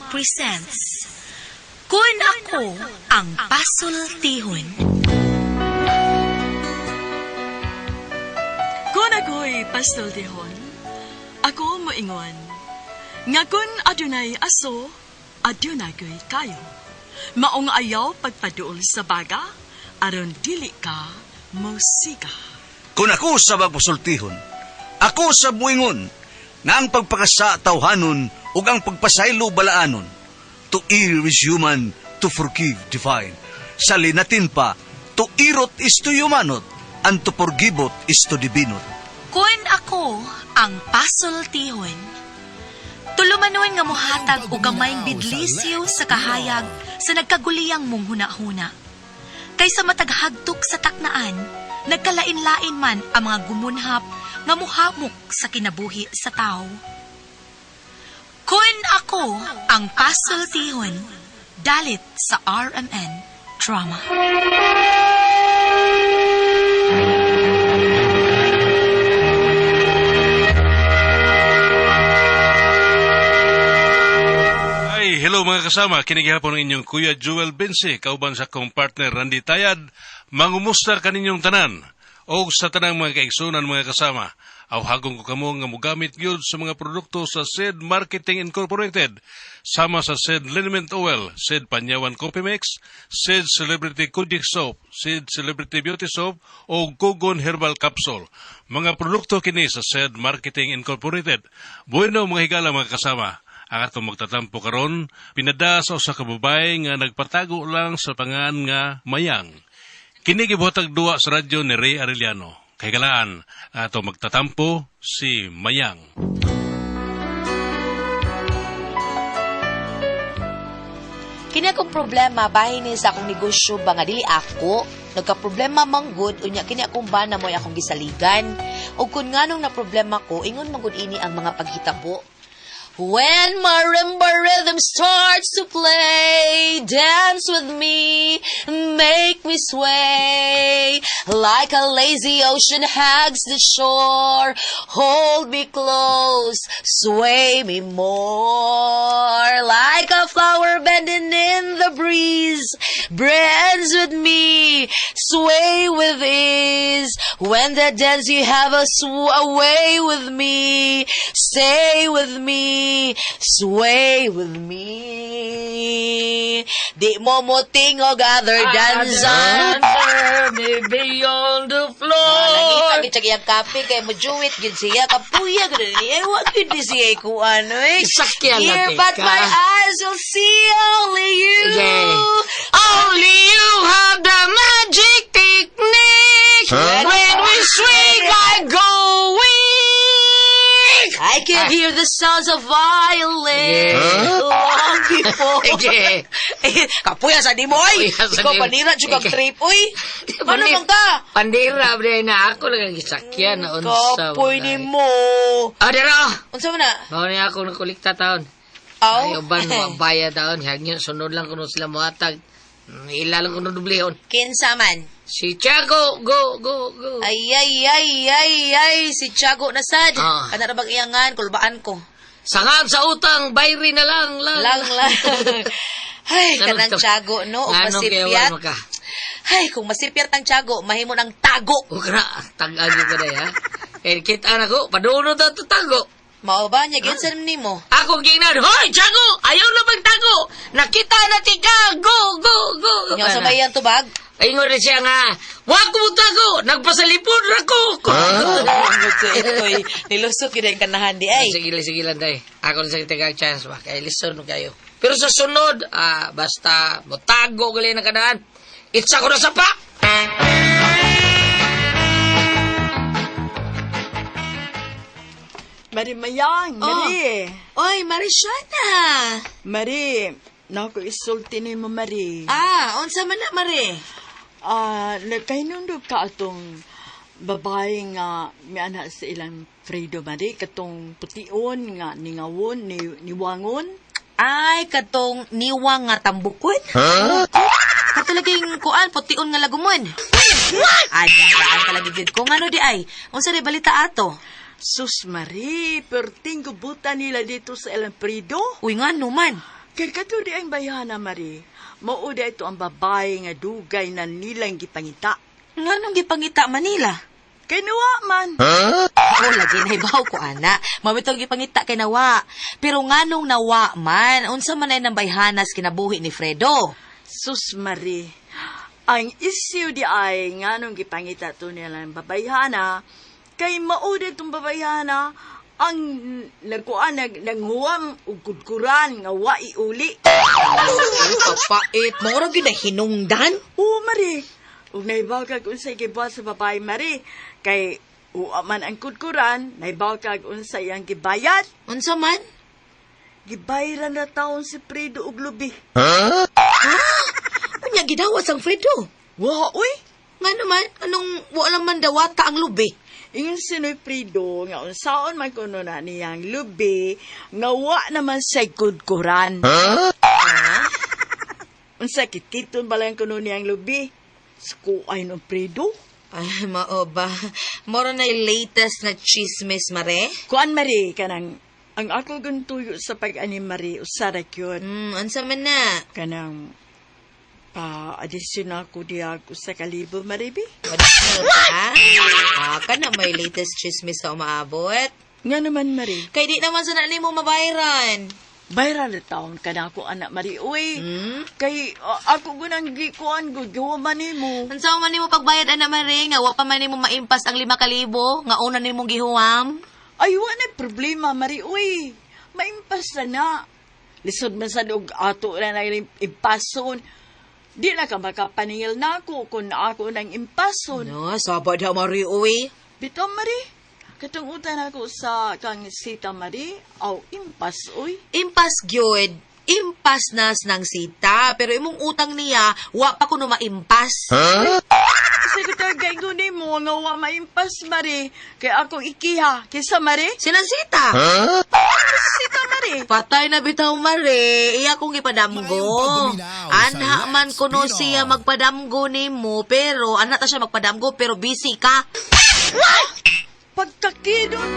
presents Kun Ako Ang Pasultihon. Kun ako'y pasultihon, ako moingon, nga kun adunay aso, adunay ko'y kayo. Maong ayaw pagpaduol sa baga, aron dili ka musika. Kung ako sa magpasultihon, ako sa muingon, nga ang pagpakasa tawhanon ug ang pagpasaylo balaanon. To err is human, to forgive divine. Sa linatin pa, to irot is to humanot, and to forgivot is to divinot. Kun Ako Ang Pasultihon. Tulumanon nga mohatag og gamayng bidlisyo sa kahayag sa nagkaguliyang mong huna-huna. Kaysa mataghagtok sa taknaan, nagkalain-lain man ang mga gumunhap nga muhamok sa kinabuhi sa tao. Kun Ako Ang Pasultihon, dalit sa RMN Drama. Hello mga kasama, kinigihapon ng inyong Kuya Joel Bense, kauban sa akong partner Randy Tayad, mangumusta kaninyong tanan, o sa tanang mga kaigsunan mga kasama. Awhagong ko kamo nga mugamit gyud sa mga produkto sa SED Marketing Incorporated, sama sa SED Liniment Oil, SED Panyawan Coffee Mix, SED Celebrity Kojic Soap, SED Celebrity Beauty Soap, o Gugon Herbal Capsule. Mga produkto kini sa SED Marketing Incorporated. Bueno mga higala mga kasama. Ang atong magtatampo karon, pinada sa usa ka babae nga nagpatago lang sa pangan nga Mayang. Kini gibuhatag duwa sa radyo ni Ray Arellano. Kay galaan, atong magtatampo si Mayang. Kini akong problema bahin ni sa akong negosyo ba nga dili ako nagka-problema manggod unya kini akong bana mo akong gisaligan ug kun nganong na problema ko ingon manggod ini ang mga paghitabo. When marimba rhythm starts to play, dance with me, make me sway. Like a lazy ocean hugs the shore, hold me close, sway me more. Like a flower bending in the breeze, dance with me, sway with ease. When the dance you have away with me, stay with me. Sway with me. Di mo tingog other dance under me beyond the floor. Nangita gid siya kape kay mo juwit gid siya kapuya gid ni. Wa gid siya ko ano eh. Sakyan na Here but my eyes will see only you. Yeah. Only you have the magic technique. When we swing I go weak. I can hear the sounds of violin. Long before. Kapuya sa di mo, oy. Kapuya sa Ikaw di mo. panira, juga trip, oy. Ano man ka? Pandira, bre, na ako lang gisakyan na unsa. Kapoy ni mo. Dira! Unsa man na? Mao ni ako nakulikta taon. Aw. Ayaw ba magbayad taon? Hagyan, sunod lang kuno sila muhatag. Ilalang kuno dublihon. Kinsa man? Si Tiago, go. Ay, si Tiago na sad. Ah. Kana ra bang iyangan, kulbaan ko. Sangab sa utang, bayri na lang. Lang. Ay, kanang to? Tiago, no? O Anong masipyat. kayawan mo ka? Ay, kung masipyat ang Tiago, mahimo ng tago. Ukra, tag-agi ko na ya. Kita na ko, padunod na ito tago. Mao ba niya, ginsan ni mo? Ako ginan, hoy, Tiago, ayaw na magtago. Nakita na tika, go. Nga sa bayan tubag? Ingon rin siya nga, wag ko tago, nagpasalipod na ko. Ito'y nilusot yun ang kanahan di ay. Sige lang day. Ako na sa tigang chance ba, kaya listen mo kayo. Pero sa sunod, basta mutago gali na kanaan, itsa ko na sa pa. Mari Mayang, Mari. Oy, Marishana. Mari, naku isulti ni mo, Mari. Unsa man na, Mari? Nagkahinundog ka atong babae nga may anak sa ilang Fredo, Mari. Katong pution nga ningawon, niwangon. Ay, katong niwang nga tambukon. Katulaging kuan, pution nga lagumon. Ay, daan talaga gid ko. Ngano di ay? Unsa di balita ato? Sus Marie, perting gubutan nila dito sa Elamprido. Uy nga naman. Kay kato di ang bayhana, Mari. Mauda ito ang babae nga dugay na nilang gipangita. Nga nung gipangita Manila. Kay nawa man. Oh, lagi na ibaw ko, ana. Mamitong gipangita kay nawa. Pero nga nung nawa man, unsa man ay nang bayhanas kinabuhi ni Fredo. Sus, Mari. Ang issue di ay nga nung gipangita to nilang babayhana, kay mauda itong babayhana, ang nanghuwam o kudkuran nga wa iuli. Ay, papait. Maura gyud na hinungdan. Oo, Mari. Ug naibaw kag unsay gibuhat sa babae, Mari. Kay uwa man ang kudkuran, naibaw kag unsay ang gibayad. Unsa man? Gibayaran na taon si Fredo og lubi. Unya gidawas ang Fredo. Wa, uy. Nga naman, anong wala man dawata ang lubi? Ingon sinoy Fredo, nga unsaon man kuno na niyang lubi, nga wa naman say kudkuran. Unsa kitkiton balang kuno niyang lubi? Skuay no Fredo. Ay, mao ba? Moro na yung latest na chismis, Mare? Kuan Mari, kanang ang ako guntuyo sa pag-anim Mari, usara yun. Ansa man na? Kanang addition ako diag sa kalibo Maribi. Additional ka? Ka na may latest chismis sa umaabot. Nga naman Mari. Kay di naman sa nani mo mabayaran. Bayran na taon ka na ako anak Mari. Uy, kay ako gunang gikuan gawa man mo. Ansa man nimo pagbayad ana Mare nga wa pa man nimo maimpas ang 5,000 nga una nimong gihuwam? Ay, wala problema, Mari. Uy, maimpas na. Lisod man sa dog ato na impason. Di na ka makapaningil na ako kung ako nang impason. No, sabad ha Mare uy. Bito, Mari. Katungutan ako sa kang sita, Mari. Aw, impas, uy. Impas gyud. Impas nas ng sita, pero imong utang niya wa pa kuno maimpas. Kasi ko tagay guni mo nga wa maimpas, Mari. Kaya ako ikiha. Kisa, Mari? Sinang sita? Sita, Mari. Patay na bitaw Mare, iya kong ipadamgo. Anha man kuno siya magpadamgo nimo, pero anak ta siya magpadamgo pero busy ka. Pagkakidot.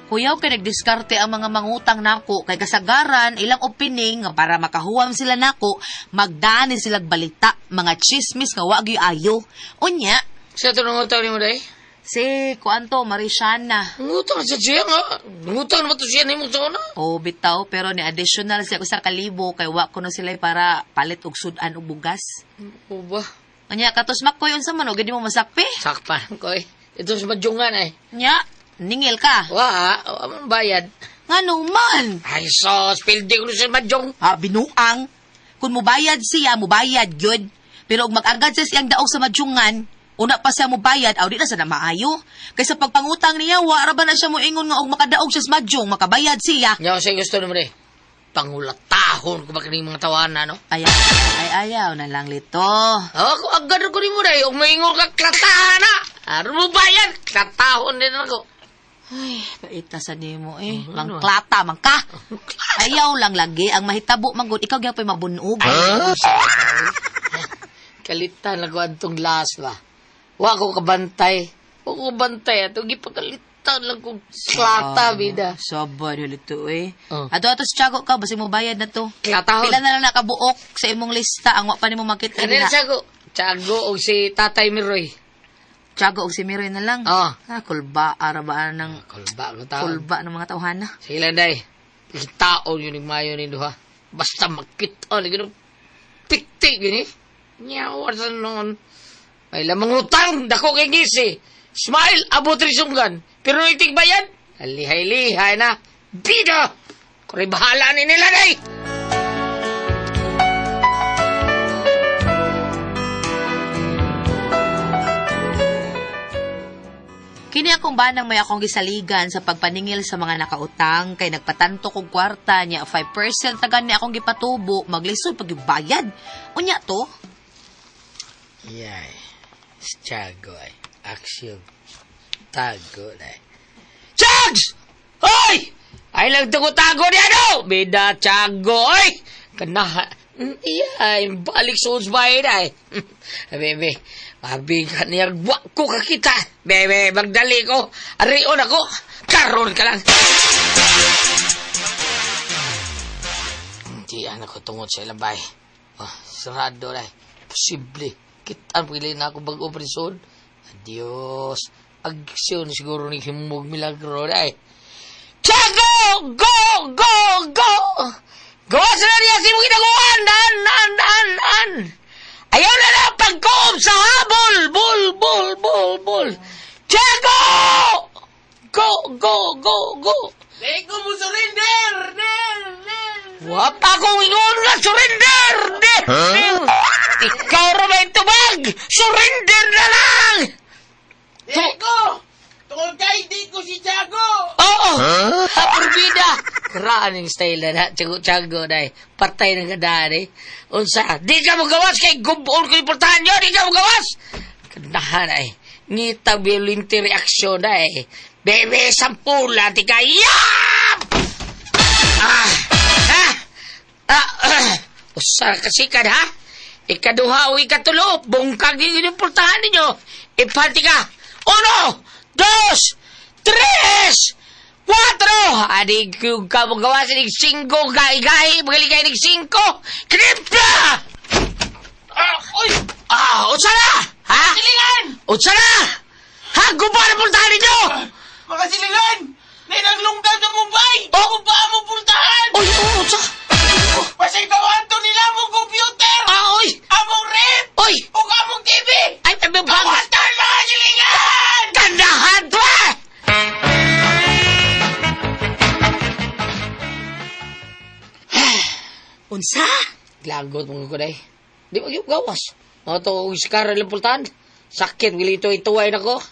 Kuyaw kay nagdiskarte ang mga mangutang nako kay kasagaran ilang opening nga para makahuwam sila nako magdani sila balita mga chismis nga wa gyud ayo. Unya, Sa ito nangutang ni mo day? si kuanto Marisiana. Nangutang sa siya nga. Nangutang naman to siya ni mo sa una. O bitaw pero ni additional siya ko sa kalibo kay wa kuno sila para palit og sudan og bugas. O ba? Unya katos makoy unsa man og gid mo masakpi? Sakpan ko eh. Ito sa madyungan eh. Nya, ningil ka. Wa, amang bayad. Ngano man? Ay sos, pildi ko sa madyong. Binuang. Kung mubayad siya, mubayad gyud. Pero og mag-agad siya siyang daog sa madyungan, una pa siya mubayad, aw di na sa na maayo. Kaysa pagpangutang niya, wa ra ba na siya moingon nga og makadaog siya sa madyong, makabayad siya. Nya sa gusto naman eh. Pangulatahon ko ba kaning mga tawanan, no? Ayaw na lang lito. Ako, agad ko ni mo day. Kung maingol ka, klatahan na. Ano mo bayad? Klatahon din ako. Ay, paita sa nimo eh. Ano? Mangklata, man ka. Ayaw lang lagi. Ang mahitabo, manggod, ikaw gyapon mabunog. Kalitan ako antong last ba? Wa ko kabantay. Wa ko bantay. Ato gipagalitan lang kong klata, bida. Sabad halito eh. Oh. Ato sa tiyago ka, basi mo bayad na to. Klatahon. Pila na lang nakabuok sa imong lista. Ang wa pa nimo makita. Ano na siya ko? Tiago o si Tatay Miroy. Tiyago og si Miroy na lang. Oh. Kulba, arabaan ng Kulba ko tao. kulba ng mga tauhana. Sila day. Taon yun yung mayo ni Duha. Basta magkita. Ganun. Pikti gini. Nyawa sa noon. May lamang utang. Dako kay gisi. Smile. Abot risunggan. Pero itig bayan. Lihay-lihay na. Bida. Kuri bahala ni nila day. Kini akong banang may akong gisaligan sa pagpaningil sa mga nakautang kay nagpatanto kog kwarta niya 5% tagan ni akong gipatubo maglisod pag bayad. Unya to? Yay. Tiago ay. Aksyon. Tago ay. Chags! Hoy! Ay lang tago-tago niya, no? Bida, Tiago, oy! Kanaha. Iya, balik sa bahay na eh. Bebe, mabigat niya, wak ko kakita. Bebe, magdali ko. Arion ako. Karon ka lang. Hindi ako tungod sa ilang bahay. Oh, sarado na eh. Posible. Kitaan pili na ako bag-operasyon. Adios. Agsyon siguro ni Himog Milagro na eh. Tiago! Go! Go! Go! Gawas na niya si mong ginagawan! Nan! Ayaw na na pagkoob sa habol! Bul! Tiago! Go! Lego mo surrender! Wap akong ingon nga surrender! Ikaw rin tubag! Surrender na lang! Lego! Tungkol kay di ko si Tiago! Oo! Hapurbida! Karaan yung style na Tiago na eh. Partay ng gadaan eh. Unsa? Di ka mo gawas kay gubon ko importante nyo! Di ka mo gawas! Kanahan eh. Ngita violente reaksyon na eh. Bebe, sampula, di ka, yap! Usar kasi ka ha? Ikaduha o ikatulo, bungkag yung inimportahan ninyo. Ipanti ka. 1, 2, 3, 4. Adig yung gawa sa nig 5, gahi-gahi, magaligay nig 5. Kripla! Unsa na? Ha? Silingan! Unsa na? Ha? Guba na puntahan ninyo! Mga silingan! May naglunggan sa Mumbai! Ako ba mo puntahan? Oy, unsa? Pasay kawanto nila mong computer! Oy! Among rep! Oy! O among TV! Ay, bang! Kawantan mga silingan! Kandahan ba? Unsa? Lagot mga kuday. Di ba yung gawas? Mga to, iskara lang pultahan. Sakit, wilito ituway na ko.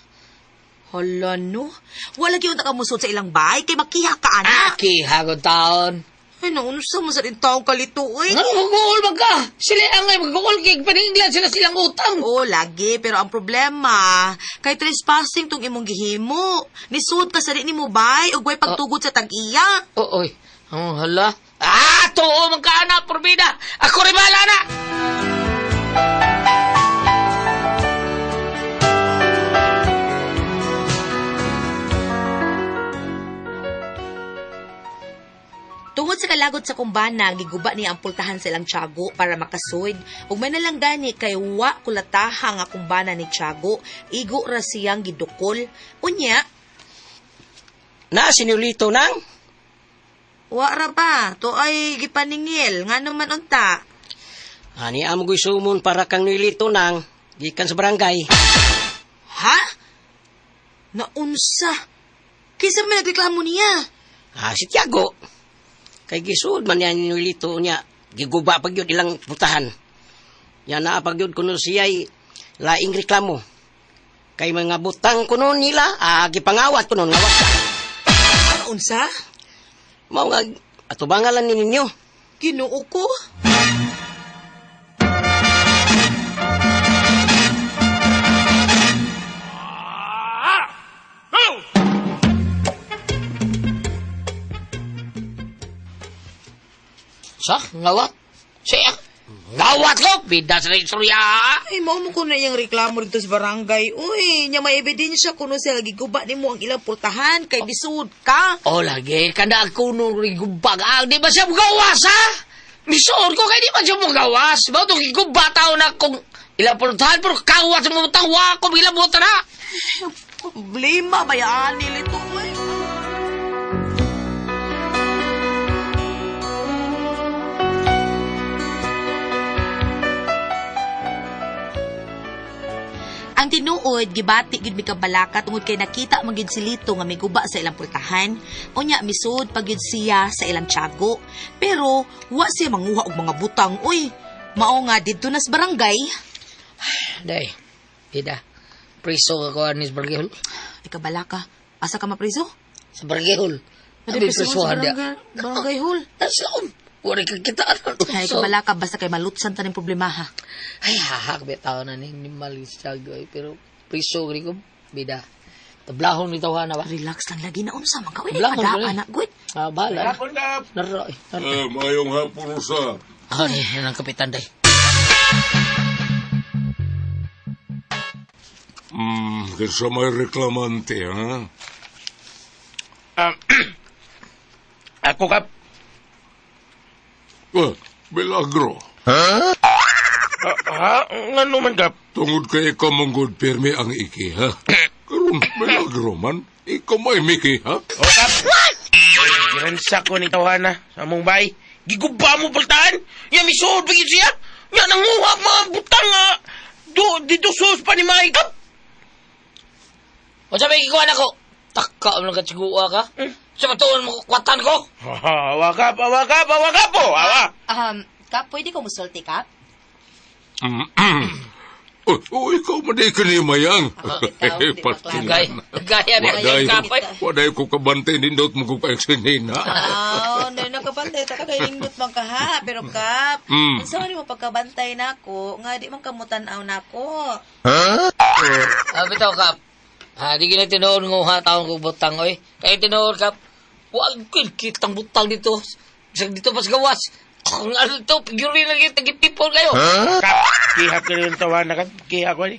Hala no. Wala gyud nakamusod sa ilang bahay kay makiha ka ana. Aki, hagod taon. Ay naunsa mo sa din taong kalito oy. Ano, mag-uol ba ka? Sila ang mag-uol kay paninglan sila silang utang. Oo, lagi. Pero ang problema, kay trespassing tong imong gihimo. Nisud ka sa di nimo bay, ug way pagtugod sa tag-iya. Oy. Oh, hala. Tuo, magkaana, porbida. Ako rin bahala na. Tungod sa kalagot sa kumbana, giguba niya ang pultahan sa ilang Tiago para makasud. Ug may nalang gani kay wa kulataha nga kumbana ni Tiago, igo ra siyang gidukol. Unya, Na, sinulito nang? wa ra ba? To ay gipaningil. Nga naman unta. Ani amoy sumon para kang nilito nang, gikan sa barangay. Ha? Naunsa? Kisa may nagreklamo niya? Si Tiago. Kay gisud man yan nilito niya, giguba pag yun ilang putahan. Yan na pag yun kuno siya'y laing reklamo. Kay mga butang kuno nila, gipangawat kuno nga wasa. Naunsa? Mao nga, atubangalan ni ninyo. Ginoo ko? Sa? Ngawat? Siya? Ngawat ko? Bida sa istorya. Ay, mao mo ko na yung reklamo dito sa barangay. Uy, nya may ebidensya kuno siya lagi guba ni mo ang ilang pultahan kay bisud ka. O lagi, kada ako nung rigubag. Di ba siya magawas, ha? Misuod ko kay di ba siya magawas? Ba ito giguba tao na kung ilang pultahan, pero kawas mo tawa ko bilang buta na. Problema bayaan nilito eh. Ang tinuod, gibati gid mi kabalaka tungod kay nakita man gyud si Lito nga may guba sa ilang pultahan. Unya misud pag gyud siya sa ilang Tiago. Pero wa siya manguha og mga butang. Uy, mao nga didto na sa barangay. Day, Ida, priso ako anis bargehol. Ay kabalaka, asa ka mapriso? Sa bargehol. Abi prisuhan dia. Barangay hall. Asaon? Wala kang kitaan. Ay kabalaka, basta kay malutsan ta ning problema ha. Ay, hahak, may tao na ni malis Tiago. Pero priso ko, bida. Tablahon ni tawhana ba? Relax lang lagi na unsa man kawin Wala, pada wala. anak good. Bahala. Hapon, Kap. Naro eh. Mayong hapon sa. Ay, yan ang kapitan day. Kaysa may reklamante, ha? Ako, Kap. Milagro. Ano man, Kap? Tungod kay ikaw manggod pirmi ang iki, ha? Karon milagro man. Ikaw may miki, ha? O, Kap. Giransa ko ni Tawana sa mong bay. Giguba mo pultahan. Yan, may suod bigit siya. Yan, nanguha mga butang, dito sus pa ni May, Kap. O sabi, kikuha na ko. Taka mo lang katsigua ka. Sa matuon mo kwatan ko. Awa, Kap, po. Awa. Kap, pwede ko musulti, Kap? Ikaw maday ka ni Mayang. Ikaw, di ba, Gaya na yung kapay. Waday ko kabantay nindot mo ko pa-eksinin, ha? Hindi nakabantay ta ka kay lingdot man ka ha, pero Kap, unsa man mo pagkabantay nako, nga di man kamutan-aw nako. Bitaw kap. Di gina tinuon nga taon ko butang oy. Kay tinuon kap. Wag kitang butang dito. Bisag dito pas gawas. Ang ano to, figure na kita gipipol kayo. Kap, kihap ka rin Tawana, Kap. Kihap ko ni.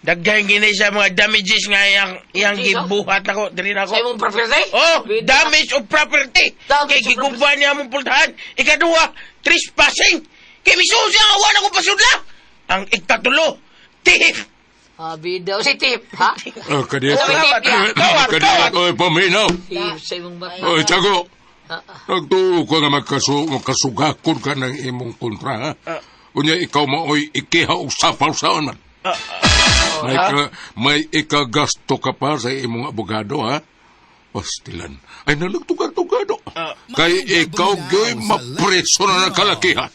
Dagdahin gini sa mga damages nga yang gibuhat ako. Dali na ako. Sa imong property? Oh, damage of property. Damage Kay of giguba niya mong pultahan. Ikaduha, trespassing. Kay misusi ang awan ako pasudla. Ang ikatulo, thief. Bidaw si Tip, ha? Kadiyat Sabi, Tip, ya. Kadiyat, oy, paminaw. Tip sa imong bata. Oy, Tiago. Nagtuo ko nga makasugakon ka ng imong kontra, ha? Unya, ikaw maoy ikiha o sapaw saon man. May ikagasto ka pa sa imong abogado, ha? Pastilan. Ay, nalagtugan-tugado. Kay ikaw gyo'y mapreso na ng kalakihan.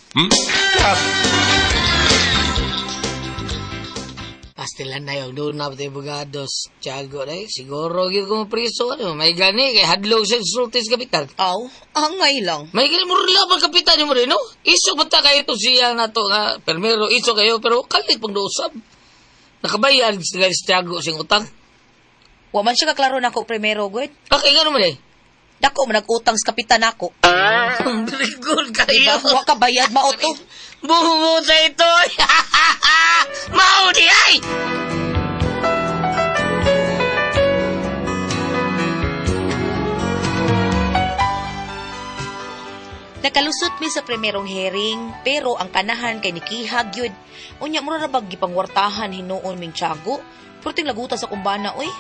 Pastilan na yun. Doon na pati bugados. Tiago na siguro yun kung priso. May gani. Kay hadlong sa insultis kapitan. Aw, angay lang. May gani mo rin lang kapitan mo rin, no? Iso bata kayo ito siya na to nga. Permero, iso kayo. Pero kalit pang doosab. Nakabayan sila si Tiago sing utang. Wa man siya kaklaro nako primero good. Okay, gano'n mo eh. Dako man nag-utang sa kapitan nako. Very good kayo. Diba, wa ka bayad mao to. Bungo sa ito. Maudi ay! Nakalusot mi sa primerong hearing, pero ang kanahan kay nikihag yun. Unya mura ra bag gipangwartahan hinuon ming Tiago. Pero ting laguta sa kumbana, oy.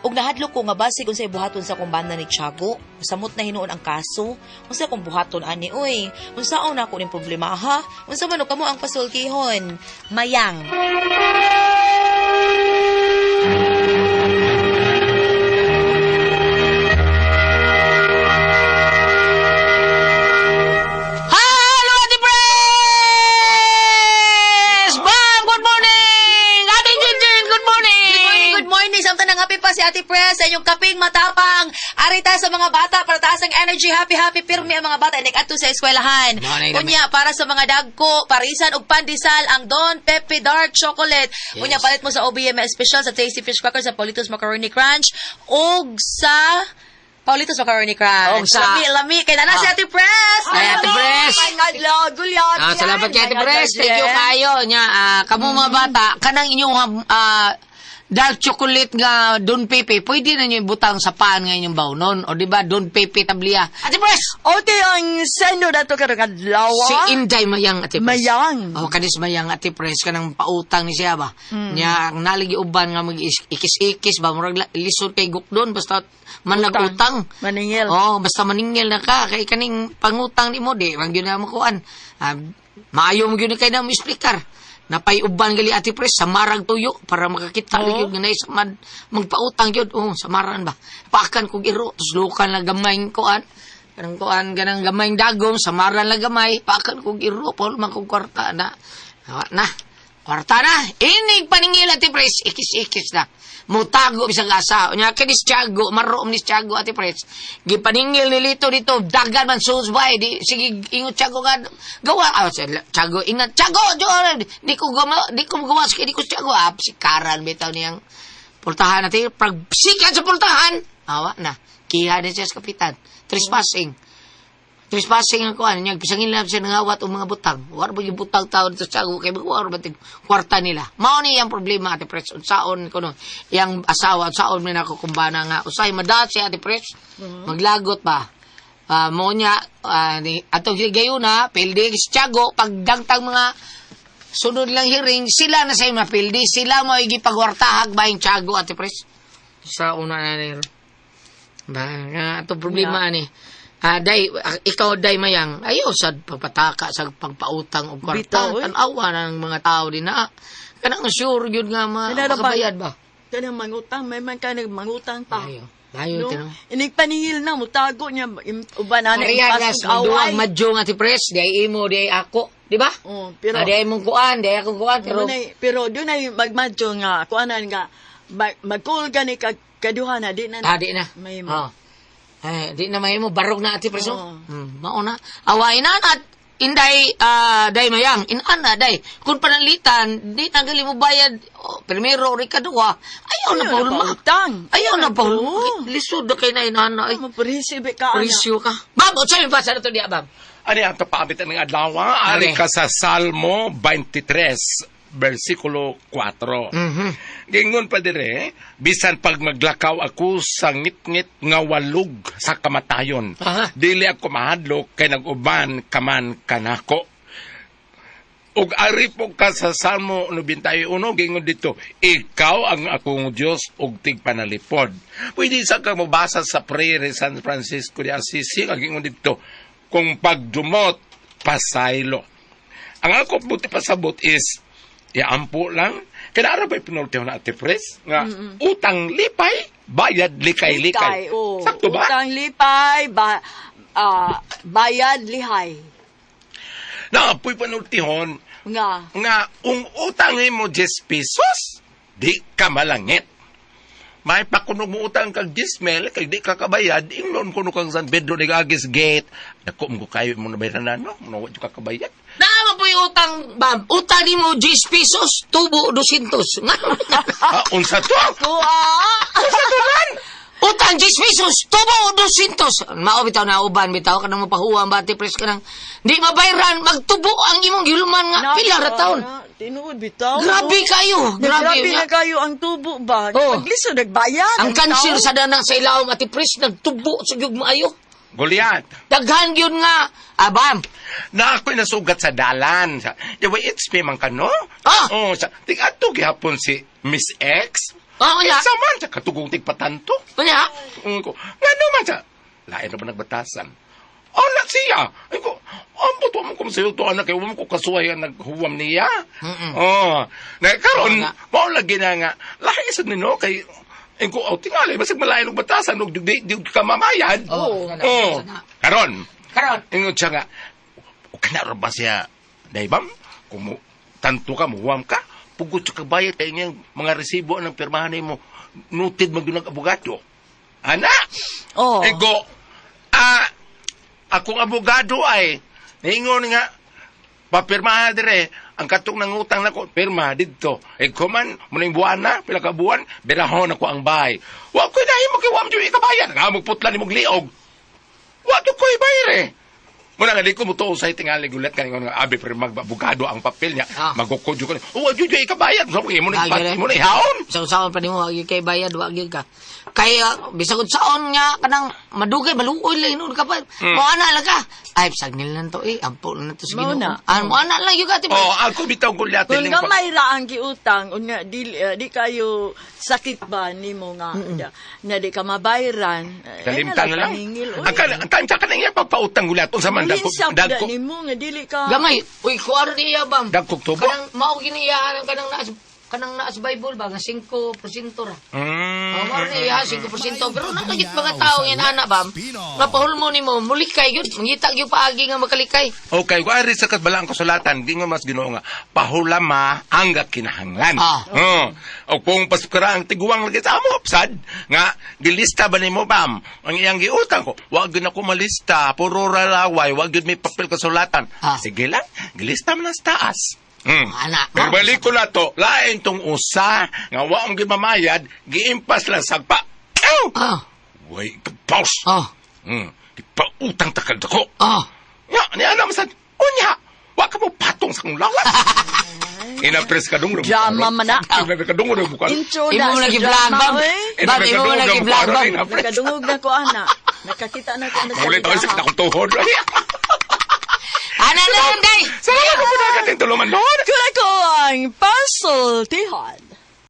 Og nahadlok ko nga basig unsay buhaton sa kumbana ni Tiago. Samot na hinuon ang kaso. Unsa kung buhaton ani, oy. Unsaon na ko ning problema ha? Unsa man og kamo ang pasultihon? Mayang. Si Ate Pres, sa inyong kaping matapang. Arita sa mga bata, para taas ang energy, happy, pirmi ang mga bata, inik-ato sa eskwelahan. Unya, para sa mga dagko, parisan ug pandesal, ang Don Pepe Dark Chocolate. Yes. Unya, palit mo sa OBM Special, sa Tasty Fish Crackers, sa Paulitos Macaroni Crunch, ug sa Paulitos Macaroni Crunch. Lami, kay nana si Ate Pres. Ay, Ate Pres. Salamat kay Ate Pres. Thank you kayo. Kamu mga bata, kanang inyong dark chocolate nga Don Pepe, pwede na nyo ibutang sa paan nga inyong baunon. O diba, Don Pepe tabliya. Ate Pres! O di ang sendo na to kadlawa. Si Inday Mayang, Ate Pres. Mayang. O, kanis Mayang, Ate Pres, kanang pautang ni siya ba? Nya, ang naligi uban nga mag-ikis-ikis ba? Murag lisod kay Gukdon, basta man nag-utang. Maningil. O, basta maningil na ka. Kay kaning pangutang ni mo, di, wag yun na makuan. Maayo mo yun kayo na mo isplikar. Napay uban gali Ate Pres sa marag tuyo para makakita gyud nga nay sa magpautang gyud samaran ba paakan kog iro tus lukan la gamay kuan ganang gamay dagom samaran la gamay paakan kog iro pol man kog kwarta na kwarta na inig paningil Ate Pres ikis-ikis na mutago bisag asa unya kay Tiago maro ni Tiago Ate Pres gipaningil ni Lito dito dagan man susbay di sige ingot Tiago nga gawa Tiago ingat Tiago di ko gawas kay di ko Tiago sikaran bitaw niyang Pultahan natin, pagsikat sa pultahan, awa na, kiha din siya sa kapitan. Trespassing ang kuhan niya, pisangin lang siya ng awat o mga butang. War ba yung butang tao dito sa Tiago, kaya war ba yung kwarta nila. Mao ni yung problema, Ate Pres, unsaon ko no, yung asawa, unsaon may nakukumbana nga, usay madat si Ate Pres, maglagot ba. Mo niya, atong gayuna, pildi sa Tiago, pagdagtang mga sunod lang hearing, sila na sa mapildi, sila mo igipagwartahag ba yung Tiago, Ate Pres? Sa una na nila. Ba, atong problema ni. Ikaw, Day Mayang, ayaw sa pagpataka, sa pagpautang o kwarta. Tanawa na ng mga tao din na. Kanang sure yun nga makabayad ba? Kanang mangutang, may man ka nagmangutang pa. Ayaw, tinang. Inigpanihil na, mutago niya, uban na Ariagas, duwag madyo nga ti Pres, di imo, di ako. Di ba? Pero, di mong kuan, di akong kuan. Pero doon ay magmadyo nga, kuanan nga, magkul ka ni kaduha na, di na. Di na. May di na may mo, barog na Ate Pres. Mauna. Awain na at inday, Day Mayang, inana, Day. Kung panalitan, di na gali mo bayad, primero, rikaduha, ayaw na pahulma. Ayaw na pahulma. Lisod na kayo na inana. Maparisibe ka, Parisyo ka. Bab, o sa'yo ba sa nato diya, Bab? Ano ang kapabit ng adlaw? Ari ka sa Salmo 23, versikulo 4. Gingon pa dire, bisan pag maglakaw ako sa ngit-ngit nga walog sa kamatayon. Dili ako mahadlok kay nag-uban kaman kanako. Ug ari po ka sa Salmo 91, gingon dito, ikaw ang akong Dios ug tigpanalipod. Pwede sa ka mabasa sa prayer ni San Francisco de Assisi, gingon dito, kung pagdumot, pasaylo. Ang ako buti pasabot is, iampo lang, kaya ba'y pinultiho na Ate Pres? Nga, utang lipay, bayad likay-likay. Sakto ba? Utang lipay, bayad lihay. Naapoy panultihon, nga, utangin mo 10 pesos, di ka malangit. May pakunog mo utang kag 10 mil, kag di ka kabayad, ingnon kuno kang San Pedro ni Agis Gate. Dako mo kayo mo na bayaran no? Munawad ka kabayad. Naama po yung utang, Bam. Utang ni mo 10 pesos, tubo 200. Unsa to? Unsa to lan? Utang 10 pesos, tubo 200. Mao bitaw na uban bitaw kanang mapahuwa ba Ate Pres kanang di mabayaran magtubo ang imong giluman nga pila ra taon. Tinuod bitaw. Grabe kayo. Grabe na kayo ang tubo ba? Pagliso nagbayad. Ang kanser sa danang sa ilawom Ate Pres nagtubo sa gyud maayo. Goliath. Daghan gyud nga Bam. Na ako'y nasugat sa dalan. Di ba, it's me man ka, no? Tig-ato gihapon si Miss X. Wala. Isa man, sa katugong tigpatanto. Wala. Nga naman sa, lain na ba nagbatasan? Na siya. Ay ko, buto mo kung sa'yo to, anak, huwam ko kasuhay ang naghuwam niya. Karon, maulagi na nga, lahi sa nino, kay, ay ko, tingali, basig malayan ng batasan, di ka mamayad. Karon, ingon siya nga, kanaro ba siya, daibam? Kung tanto ka, muhuam ka, pugot sa kabayat, kaya niyang mga resibo ng pirmahan mo, nutid mag-dunag abogado. Ana? Ego, akong abogado ay, naingon nga, papirmahan dire, ang katong nangutang na ko, pirma dito. Ego man, muning buwan na, pila ka buwan, birahon ako ang bahay. Wag ko'y dahil mo kiwam dyan ikabayan, nga magputla ni mong liog. Wag ko'y bayre. Muna nga di ko mutuo sa tingali gulat kanina nga abi pero magbabugado ang papel niya. Magkukodyo ko. Wag yun ikabayad. So, mo na ihaon. Sa pa ni mo, wag kay bayad, wag yun ka. Kaya, bisag saon nga, kanang madugay, maluoy lang yun ka pa. Moana lang ka. Ay, pisag nila lang to ampo na to sa Ginoo. Moana lang yun ka. Ako bitaw gulat. Kung nga may raang giutang, di kayo sakit ba ni mo nga, na di ka mabayran. Kalimtan na lang. Ang time sa kanina, papautang gulat. Sa man, dagko. Ni mo nga, dili ka. Gamay, uy, kuwaro niya, Bam. Dagkog tubo. Kanang mao giniyahan ang kanang naas Bible ba nga 5% ra. Mao niya 5%, pero nakagit mga tao yan ana, Bam. Mapahulmo nimo, mulikay gyud, mangita gyud paagi nga makalikay. Okay, ko ari sa katbalang kasulatan, di nga mas Ginoo nga pahulama hanggat kinahanglan. O kung pasukara ang tiguang lagi sa amo, sad nga gilista ba nimo, Bam? Ang iyang giutang ko, wag gyud ako malista, puro ralaway, wag gyud may papel kasulatan. Sige lang, gilista man sa taas. Anak. Pero balik ko na to, lain tong usa, nga waong gimamayad, giimpas lang sagpa. Ow! Ah. Way, kapaus. Oh. Ipautang takal dako. Oh. Ya, ni anak masad, unya, wa ka mo patong sa kong lawas. Inapres ka dong Drama man na. Inapres ka dong bukan. Intro Imo na lagi sa vlog, drama, Bob. oy. Bob, imo lagi vlog, Bob. Nagkadungog na ko, anak. Nakakita na ko. Muli tayo sa kakong tuhod. Ano na, day? Salamat po na ka din tuluman, Lord. Kaya ko ang pasultihan.